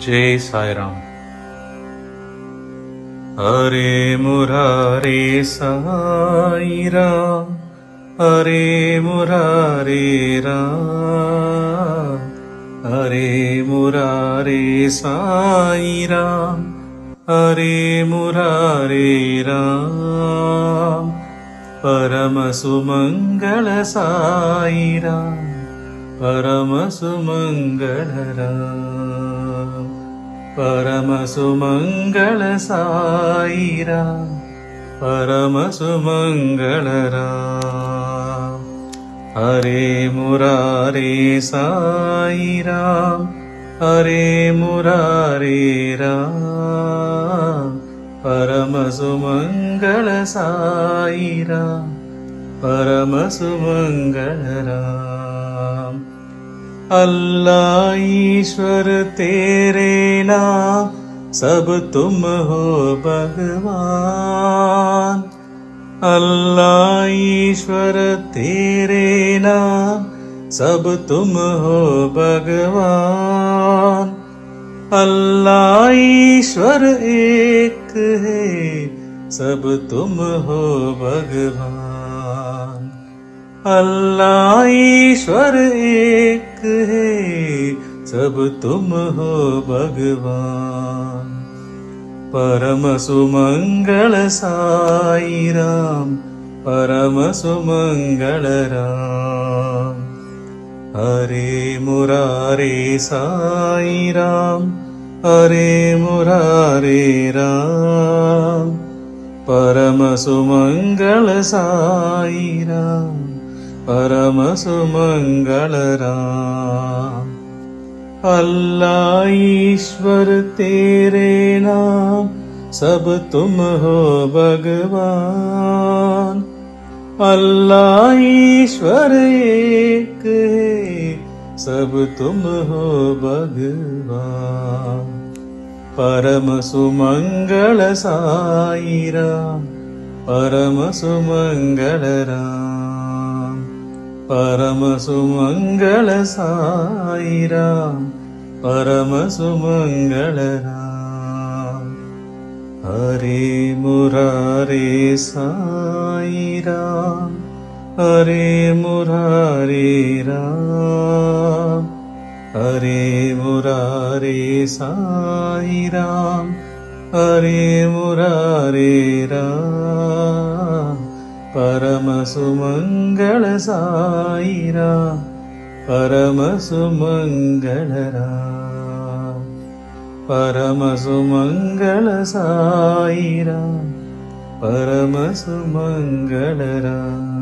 जय साई राम। हरे मुरारे साई राम, हरे मुरारे राम, हरे मुरारे साई राम, हरे मुरारे राम। परम सुमंगल साई राम, परम सुमंगल राम, परम सुमंगल साई राम, परम सुमंगल राम। हरे मुरारे साई राम, हरे मुरारे राम, परम सुमंगल साई राम, परम सुमंगल राम। अल्लाह ईश्वर तेरे नाम, सब तुम हो भगवान। अल्लाह ईश्वर तेरे नाम, सब तुम हो भगवान। अल्लाह ईश्वर एक है, सब तुम हो भगवान। अल्लाह ईश्वर एक है, सब तुम हो भगवान। परम सुमंगल साई राम, परम सुमंगल राम। हरे मुरारे साई राम, हरे मुरारे राम, परम सुमंगल साई राम, परम सुमंगल राम। अल्लाह ईश्वर तेरे नाम, सब तुम हो भगवान। अल्लाह ईश्वर एक है, सब तुम हो भगवान। परम सुमंगल साई राम, परम सुमंगल राम, परम सुमंगल साई राम, परम सुमंगल राम। हरे मुरारे साई राम, हरे मुरारे राम, हरे मुरारे साई राम, हरे मुरारे राम, परम सुमंगल साई राम, परम सुमंगल राम, परम सुमंगल साई राम, परम सुमंगल राम।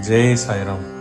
जय साई राम।